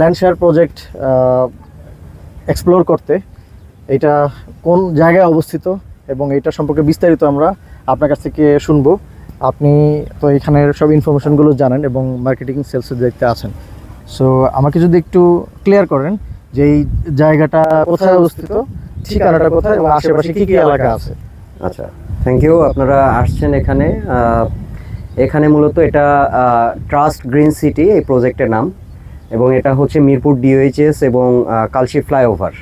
Land share project explore করতে এটা কোন জায়গায় অবস্থিত এবং এটা সম্পর্কে বিস্তারিত আমরা আপনার কাছ থেকে শুনবো। আপনি তো এখানের সব ইনফরমেশনগুলো জানেন এবং মার্কেটিং সেলসের দায়িত্বে আছেন। সো আমাকে যদি একটু ক্লিয়ার করেন যে এই জায়গাটা কোথায় অবস্থিত, ঠিকানাটা কোথায় এবং আশেপাশে কী কী এলাকা আছে। আচ্ছা, থ্যাংক ইউ। আপনারা আসছেন এখানে। এখানে মূলত এটা ট্রাস্ট গ্রিন সিটি এই প্রজেক্টের নাম, এবং এটা হচ্ছে মিরপুর ডিওএইচএস এবং কালশি ফ্লাইওভার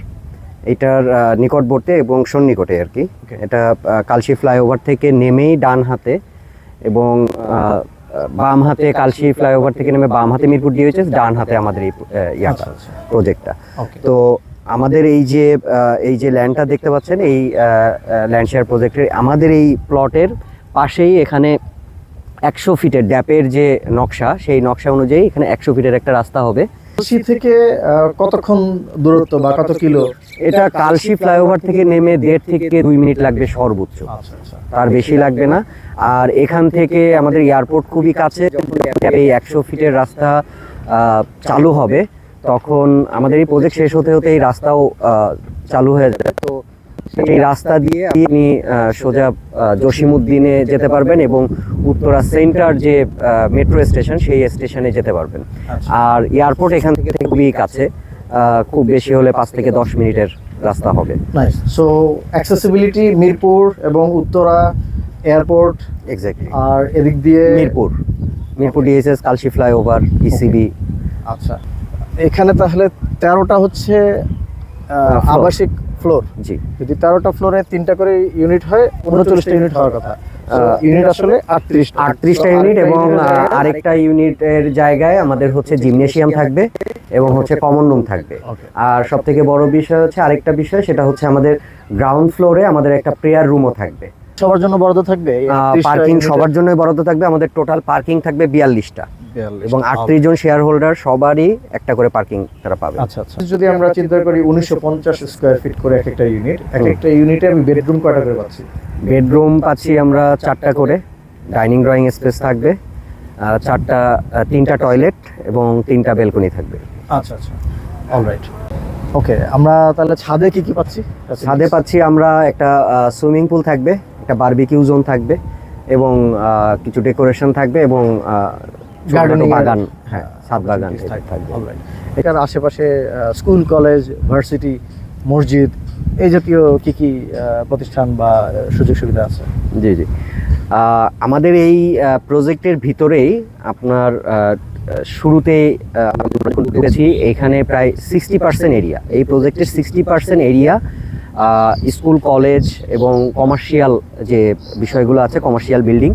এটার নিকটবর্তী এবং সন্নিকটে আর কি। এটা কালশি ফ্লাইওভার থেকে নেমেই ডান হাতে এবং বাম হাতে, কালশি ফ্লাইওভার থেকে নেমে বাম হাতে মিরপুর ডিওএইচএস, ডান হাতে আমাদের এই প্রজেক্টটা। তো আমাদের এই যে ল্যান্ডটা দেখতে পাচ্ছেন, এই ল্যান্ড শেয়ার প্রজেক্টের আমাদের এই প্লটের পাশেই এখানে 100 ফিটের ড্যাপের যে নকশা, সেই নকশা অনুযায়ী এখানে 100 ফিটের একটা রাস্তা হবে। কালশি থেকে কতক্ষণ দূরত্ব বা কত কিলো? এটা কালশি ফ্লাইওভার থেকে নেমে 1.5 থেকে 2 মিনিট লাগবে সর্বোচ্চ, তার বেশি লাগবে না। আর এখান থেকে আমাদের এয়ারপোর্ট খুবই কাছে। এই 100 ফিটের রাস্তা চালু হবে, তখন আমাদের এই প্রজেক্ট শেষ হতে হতে এই রাস্তাও চালু হয়ে যাবে। তো এই রাস্তা দিয়ে আপনি সোজা জসিমউদ্দিনে যেতে পারবেন এবং উত্তরা সেন্টার যে মেট্রো স্টেশন, সেই স্টেশনে যেতে পারবেন। আর এয়ারপোর্ট এখান থেকে খুবই কাছে, খুব বেশি হলে 5 থেকে 10 মিনিটের রাস্তা হবে। নাইস। সো অ্যাক্সেসিবিলিটি মিরপুর এবং উত্তরা এয়ারপোর্ট। এক্স্যাক্টলি। আর এদিক দিয়ে Mirpur DSS, Kalshi flyover, ECB. আচ্ছা, এখানে তাহলে 13টা হচ্ছে আবাসিক ফ্লোর। জি, যদি 13টা ফ্লোরে 3টা করে ইউনিট হয়, 39টা ইউনিট হওয়ার কথা। ইউনিট আসলে 38টা ইউনিট, এবং আরেকটা ইউনিটের জায়গায় আমাদের হচ্ছে জিমনেশিয়াম থাকবে এবং হচ্ছে কমন রুম থাকবে। আর সব থেকে বড় বিষয় হচ্ছে আরেকটা বিষয়, সেটা হচ্ছে আমাদের গ্রাউন্ড ফ্লোরে আমাদের একটা প্রেয়ার রুমও থাকবে। সবার জন্য বরাদ্দ থাকবে, পার্কিং সবার জন্য বরাদ্দ থাকবে। আমাদের টোটাল পার্কিং থাকবে 42টা, এবং 38 জন শেয়ার হোল্ডার সবারই একটা করে পার্কিং তারা পাবে। আচ্ছা আচ্ছা। যদি আমরা চিন্তা করি 1950 স্কয়ার ফিট করে একটা ইউনিট, একটা ইউনিটে আমি বেডরুম কয়টা করে পাচ্ছি? বেডরুম পাচ্ছি আমরা 4টা করে, ডাইনিং ড্রয়িং স্পেস থাকবে, 3টা টয়লেট এবং 3টা বেলকনি থাকবে। আচ্ছা আচ্ছা, অলরাইট। ওকে, আমরা তাহলে ছাদে কি কি পাচ্ছি? ছাদে পাচ্ছি আমরা একটা সুইমিং পুল থাকবে, একটা বারবিকিউ জোন থাকবে এবং কিছু ডেকোরেশন থাকবে এবং গার্ডেনিং বাগান, হ্যাঁ, ছাদ বাগান থাকবে। অলরাইট। এখানে আশেপাশে স্কুল, কলেজ, ভার্সিটি, মসজিদ, এই জাতীয় কি কি প্রতিষ্ঠান বা সুযোগ সুবিধা আছে? জি জি, আমাদের এই প্রজেক্টের ভিতরেই আপনার শুরুতে ঢুকেছি, এখানে প্রায় 60% এরিয়া, এই প্রজেক্টের 60% এরিয়া স্কুল, কলেজ এবং কমার্শিয়াল যে বিষয়গুলো আছে, কমার্শিয়াল বিল্ডিং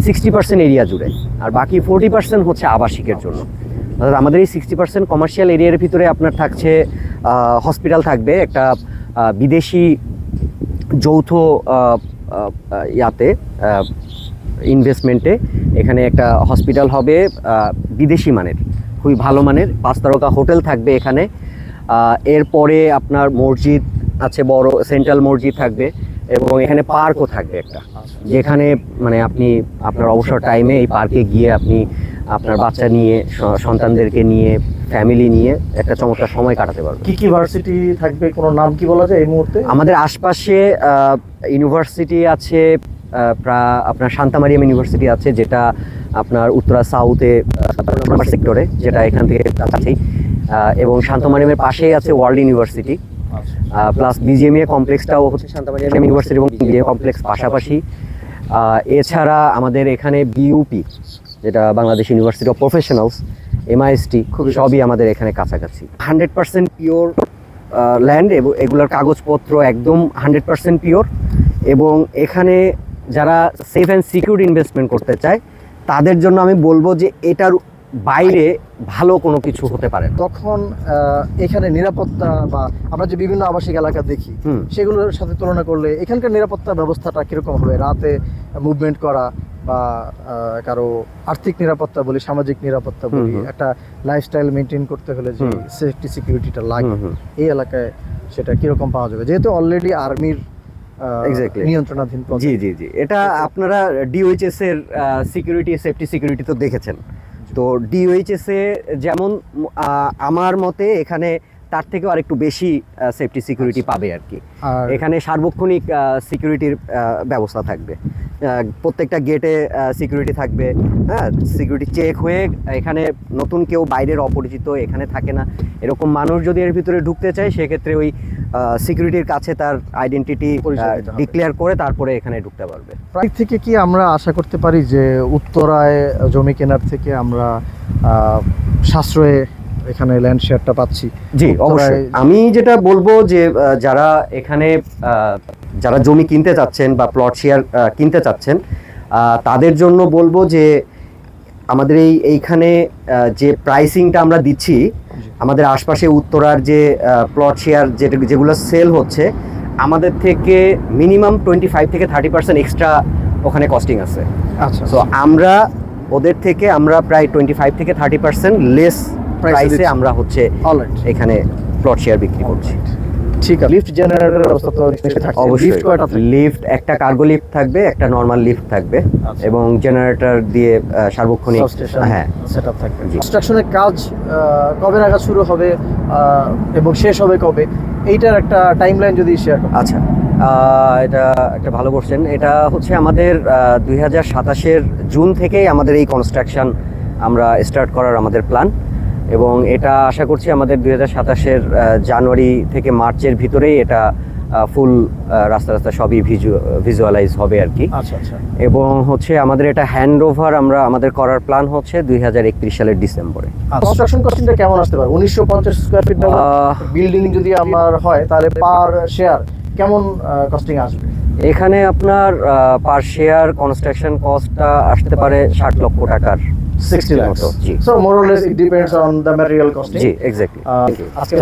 60% এরিয়া জুড়ে, আর বাকি 40% হচ্ছে আবাসিকের জন্য। অর্থাৎ আমাদের এই 60% কমার্শিয়াল এরিয়ার ভিতরে আপনার থাকছে হসপিটাল থাকবে, একটা বিদেশি যৌথ ইনভেস্টমেন্টে এখানে একটা হসপিটাল হবে, বিদেশি মানের, খুবই ভালো মানের, 5 তারকা হোটেল থাকবে এখানে। এরপরে আপনার মসজিদ আছে, বড় সেন্ট্রাল মসজিদ থাকবে, এবং এখানে পার্কও থাকবে একটা, যেখানে মানে আপনি আপনার অবসর টাইমে এই পার্কে গিয়ে আপনি আপনার বাচ্চা নিয়ে, সন্তানদেরকে নিয়ে, ফ্যামিলি নিয়ে একটা চমৎকার সময় কাটাতে পারবেন। কি কি ভার্সিটি থাকবে, কোনো নাম কি বলা যায় এই মুহূর্তে? আমাদের আশপাশে ইউনিভার্সিটি আছে, আপনার শান্তা মারিয়াম ইউনিভার্সিটি আছে, যেটা আপনার উত্তরা সাউথে নাম্বার সেক্টরে, যেটা এখান থেকে কাছেই, এবং শান্তা মারিয়ামের পাশেই আছে ওয়ার্ল্ড ইউনিভার্সিটি, প্লাস বিজিএমএ কমপ্লেক্সটাও হচ্ছে শান্তা মারিয়াম ইউনিভার্সিটি এবং বিএ কমপ্লেক্স পাশাপাশি। এছাড়া আমাদের এখানে বিইউপি, যেটা Bangladesh university of professionals, MIST, সবই আমাদের এখানে কাছাকাছি। 100% পিওর ল্যান্ড, এবং এগুলোর কাগজপত্র একদম 100% পিওর, এবং এখানে যারা সেফ অ্যান্ড সিকিউর ইনভেস্টমেন্ট করতে চায় তাদের জন্য আমি বলবো যে এটার বাইরে ভালো কোনো কিছু হতে পারে। তখন এখানে নিরাপত্তা বা আমরা যে বিভিন্ন আবাসিক এলাকা দেখি, সেগুলোর সাথে তুলনা করলে এখানকার নিরাপত্তা ব্যবস্থাটা কিরকম হবে? রাতে মুভমেন্ট করা বা কারো আর্থিক নিরাপত্তা বলি, সামাজিক নিরাপত্তা বলি, একটা লাইফস্টাইল মেনটেন করতে হলে যে সেফটি সিকিউরিটিটা লাগে, এই এলাকায় সেটা কিরকম পাওয়া যাবে, যেহেতু অলরেডি আর্মির নিয়ন্ত্রণাধীন? জি জি জি, এটা আপনারা ডিওএইচএস এর সিকিউরিটি, সেফটি সিকিউরিটি তো দেখেছেন, তো ডিওএইচএস এ যেমন আমার মতে এখানে তার থেকেও আরেকটু বেশি সেফটি সিকিউরিটি পাবে আর কি। আর এখানে সার্বক্ষণিক সিকিউরিটির ব্যবস্থা থাকবে, প্রত্যেকটা গেটে সিকিউরিটি থাকবে, হ্যাঁ, সিকিউরিটি চেক হয়ে এখানে নতুন কেউ বাইরের অপরিচিত এখানে থাকে না, এরকম মানুষ যদি এর ভিতরে ঢুকতে চায় সেক্ষেত্রে ওই সিকিউরিটির কাছে তার আইডেন্টিটি পরিচয় দিতে হবে। ডিক্লেয়ার করে তারপরে এখানে ঢুকতে পারবে। প্রায় থেকে কি আমরা আশা করতে পারি যে উত্তরায় জমি কেনার থেকে আমরা সাশ্রয়ে এখানে ল্যান্ড শেয়ারটা পাচ্ছি? জি অবশ্যই, আমি যেটা বলবো যে যারা এখানে যারা জমি কিনতে চাচ্ছেন বা প্লট শেয়ার কিনতে চাচ্ছেন তাদের জন্য বলবো যে আমাদের এইখানে যে প্রাইসিংটা আমরা দিচ্ছি, আমাদের আশপাশে উত্তরার যে প্লট শেয়ার যেগুলো সেল হচ্ছে আমাদের থেকে মিনিমাম 25 থেকে 30% এক্সট্রা ওখানে কস্টিং আছে। আচ্ছা, সো আমরা ওদের থেকে আমরা প্রায় 25 থেকে 30% লেস প্রাইসে আমরা হচ্ছে অলরাইট এখানে প্লট শেয়ার বিক্রি করছি। ঠিক আছে, লিফট জেনারেটরের ব্যবস্থা তো নিশ্চয়ই থাকছে। অবশ্যই লিফট কয়টা থাকবে? লিফট একটা কার্গো লিফট থাকবে, একটা নরমাল লিফট থাকবে আচ্ছা। এবং জেনারেটর দিয়ে সার্বক্ষণিক সাবস্টেশন হ্যাঁ সেটআপ থাকবে। জি। কনস্ট্রাকশনের কাজ কবে নাগাদ শুরু হবে এবং শেষ হবে কবে, এইটার একটা টাইমলাইন যদি শেয়ার করেন। আচ্ছা, এটা একটা ভালো কোশ্চেন। এটা হচ্ছে আমাদের 2027-এর জুন থেকেই আমাদের এই কনস্ট্রাকশন আমরা স্টার্ট করার আমাদের প্ল্যান, এবং এটা আশা করছি আমাদের 2027-এর জানুয়ারি থেকে মার্চের ভিতরেই এটা ফুল রাস্তা রাস্তা সবই ভিজুয়ালাইজ হবে আর কি। আচ্ছা আচ্ছা, এবং হচ্ছে আমাদের এটা হ্যান্ড ওভার আমাদের করার প্ল্যান হচ্ছে 2031 সালের ডিসেম্বরে। কনস্ট্রাকশন কস্টিংটা কেমন আসতে পারে? 1950 স্কয়ার ফিট বিল্ডিং যদি আমার হয় তাহলে পার শেয়ার কেমন কস্টিং আসবে? এখানে আপনার পার শেয়ার কনস্ট্রাকশন কস্টটা আসতে পারে 60 লক্ষ টাকার 60 lakhs. G So more or less it depends on the material costing. G exactly. আজকে